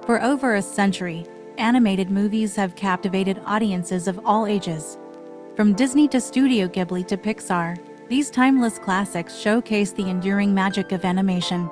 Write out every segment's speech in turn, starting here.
For over a century, animated movies have captivated audiences of all ages. From Disney to Studio Ghibli to Pixar, these timeless classics showcase the enduring magic of animation.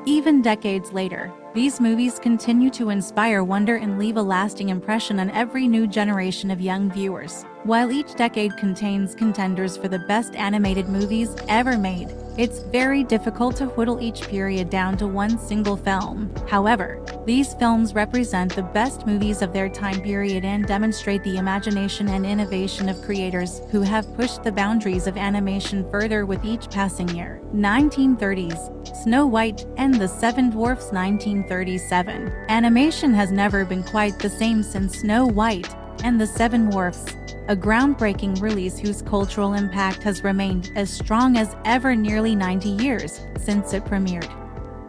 Even decades later, these movies continue to inspire wonder and leave a lasting impression on every new generation of young viewers. While each decade contains contenders for the best animated movies ever made, it's very difficult to whittle each period down to one single film. However, these films represent the best movies of their time period and demonstrate the imagination and innovation of creators who have pushed the boundaries of animation further with each passing year. 1930s, Snow White and the Seven Dwarfs. 1937. Animation has never been quite the same since Snow White and the Seven Dwarfs, a groundbreaking release whose cultural impact has remained as strong as ever nearly 90 years since it premiered.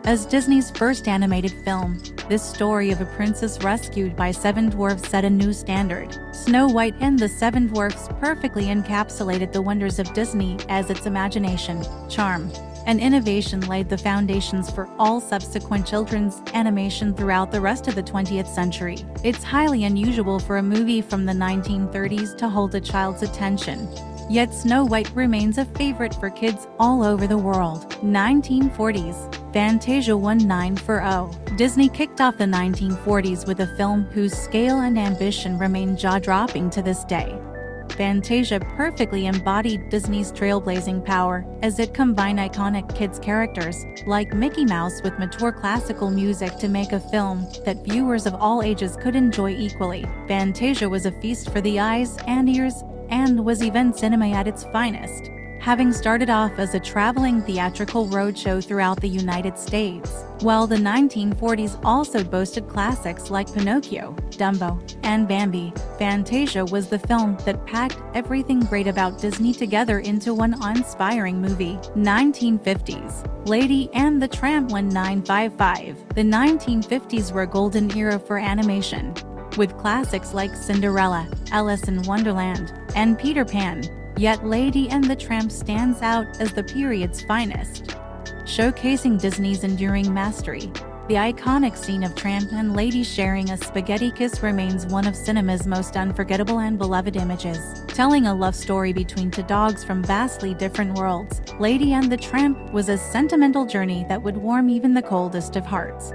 As Disney's first animated film, this story of a princess rescued by seven dwarfs set a new standard. Snow White and the Seven Dwarfs perfectly encapsulated the wonders of Disney as its imagination, charm, and innovation laid the foundations for all subsequent children's animation throughout the rest of the 20th century. It's highly unusual for a movie from the 1930s to hold a child's attention. Yet Snow White remains a favorite for kids all over the world. 1940s, Fantasia. 1940. Disney kicked off the 1940s with a film whose scale and ambition remain jaw-dropping to this day. Fantasia perfectly embodied Disney's trailblazing power, as it combined iconic kids' characters, like Mickey Mouse, with mature classical music to make a film that viewers of all ages could enjoy equally. Fantasia was a feast for the eyes and ears, and was event cinema at its finest, having started off as a traveling theatrical roadshow throughout the United States. While the 1940s also boasted classics like Pinocchio, Dumbo, and Bambi, Fantasia was the film that packed everything great about Disney together into one awe-inspiring movie. 1950s, Lady and the Tramp. 1955. The 1950s were a golden era for animation, with classics like Cinderella, Alice in Wonderland, and Peter Pan. Yet Lady and the Tramp stands out as the period's finest, showcasing Disney's enduring mastery. The iconic scene of Tramp and Lady sharing a spaghetti kiss remains one of cinema's most unforgettable and beloved images. Telling a love story between two dogs from vastly different worlds, Lady and the Tramp was a sentimental journey that would warm even the coldest of hearts.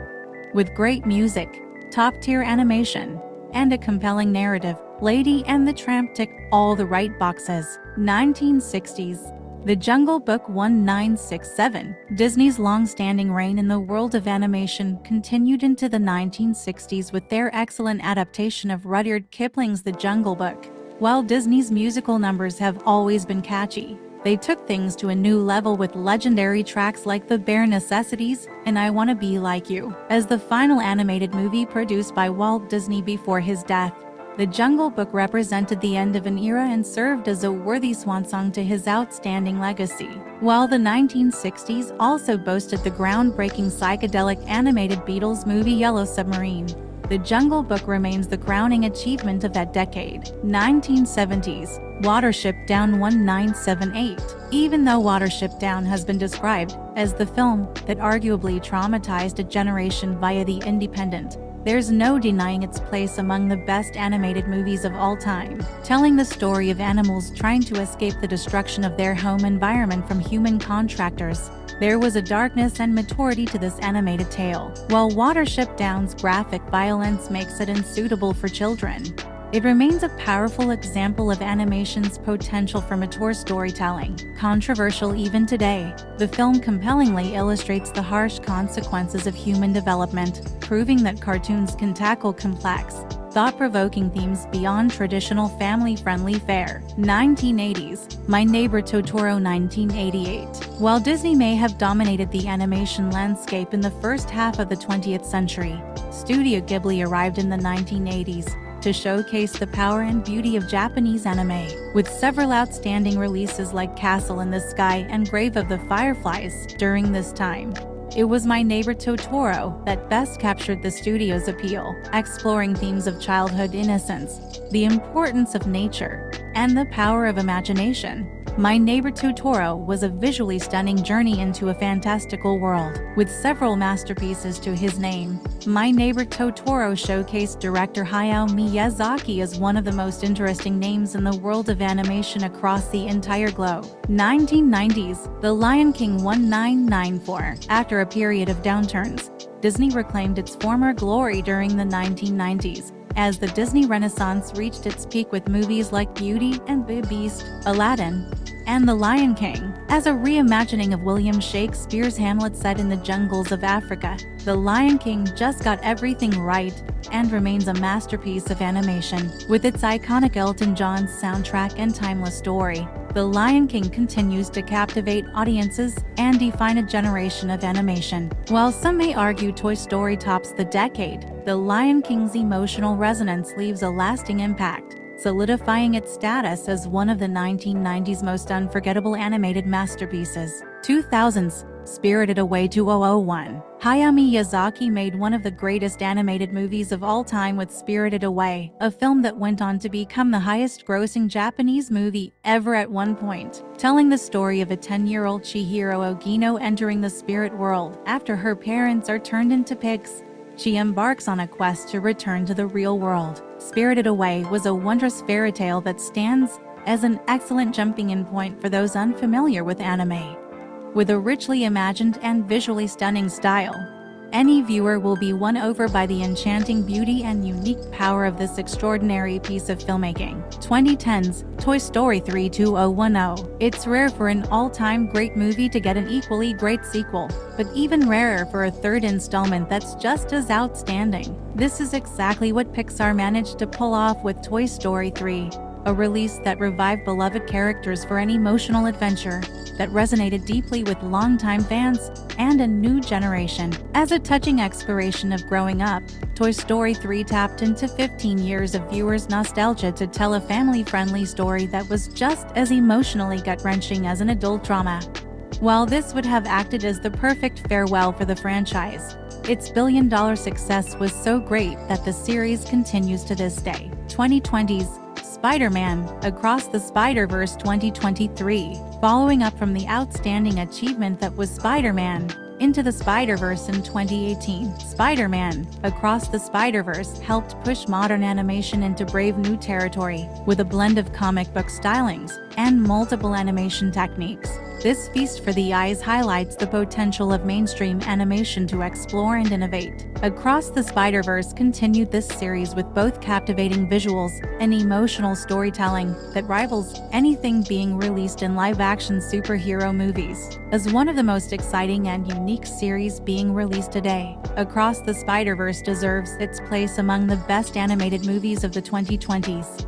With great music, top-tier animation, and a compelling narrative, Lady and the Tramp ticked all the right boxes. 1960s, The Jungle Book. 1967. Disney's long-standing reign in the world of animation continued into the 1960s with their excellent adaptation of Rudyard Kipling's The Jungle Book. While Disney's musical numbers have always been catchy, they took things to a new level with legendary tracks like The Bare Necessities and I Wanna Be Like You. As the final animated movie produced by Walt Disney before his death, The Jungle Book represented the end of an era and served as a worthy swansong to his outstanding legacy. While the 1960s also boasted the groundbreaking psychedelic animated Beatles movie Yellow Submarine, The Jungle Book remains the crowning achievement of that decade. 1970s, Watership Down. 1978. Even though Watership Down has been described as the film that arguably traumatized a generation via The Independent, there's no denying its place among the best animated movies of all time. Telling the story of animals trying to escape the destruction of their home environment from human contractors, there was a darkness and maturity to this animated tale. While Watership Down's graphic violence makes it unsuitable for children, it remains a powerful example of animation's potential for mature storytelling. Controversial even today, the film compellingly illustrates the harsh consequences of human development, proving that cartoons can tackle complex, thought-provoking themes beyond traditional family-friendly fare. 1980s, My Neighbor Totoro. 1988. While Disney may have dominated the animation landscape in the first half of the 20th century, Studio Ghibli arrived in the 1980s to showcase the power and beauty of Japanese anime, with several outstanding releases like Castle in the Sky and Grave of the Fireflies. During this time, it was My Neighbor Totoro that best captured the studio's appeal, exploring themes of childhood innocence, the importance of nature, and the power of imagination. My Neighbor Totoro was a visually stunning journey into a fantastical world, with several masterpieces to his name, My Neighbor Totoro showcased director Hayao Miyazaki as one of the most interesting names in the world of animation across the entire globe. 1990s, The Lion King 1994. After a period of downturns, Disney reclaimed its former glory during the 1990s, as the Disney Renaissance reached its peak with movies like Beauty and the Beast, Aladdin, and The Lion King. As a reimagining of William Shakespeare's Hamlet set in the jungles of Africa, The Lion King just got everything right and remains a masterpiece of animation. With its iconic Elton John's soundtrack and timeless story, The Lion King continues to captivate audiences and define a generation of animation. While some may argue Toy Story tops the decade, The Lion King's emotional resonance leaves a lasting impact, solidifying its status as one of the 1990s most unforgettable animated masterpieces. 2000s, Spirited Away 2001. Hayao Miyazaki made one of the greatest animated movies of all time with Spirited Away, a film that went on to become the highest-grossing Japanese movie ever at one point, telling the story of a 10-year-old Chihiro Ogino entering the spirit world after her parents are turned into pigs. She embarks on a quest to return to the real world. Spirited Away was a wondrous fairy tale that stands as an excellent jumping-in point for those unfamiliar with anime. With a richly imagined and visually stunning style, any viewer will be won over by the enchanting beauty and unique power of this extraordinary piece of filmmaking. 2010s, Toy Story 3 2010. It's rare for an all-time great movie to get an equally great sequel, but even rarer for a third installment that's just as outstanding. This is exactly what Pixar managed to pull off with Toy Story 3. A release that revived beloved characters for an emotional adventure that resonated deeply with longtime fans and a new generation. As a touching exploration of growing up, Toy Story 3 tapped into 15 years of viewers' nostalgia to tell a family-friendly story that was just as emotionally gut-wrenching as an adult drama. While this would have acted as the perfect farewell for the franchise, its billion-dollar success was so great that the series continues to this day. 2020s, Spider-Man: Across the Spider-Verse 2023. Following up from the outstanding achievement that was Spider-Man: Into the Spider-Verse in 2018, Spider-Man: Across the Spider-Verse helped push modern animation into brave new territory. With a blend of comic book stylings and multiple animation techniques, this feast for the eyes highlights the potential of mainstream animation to explore and innovate. Across the Spider-Verse continued this series with both captivating visuals and emotional storytelling that rivals anything being released in live-action superhero movies. As one of the most exciting and unique series being released today, Across the Spider-Verse deserves its place among the best animated movies of the 2020s.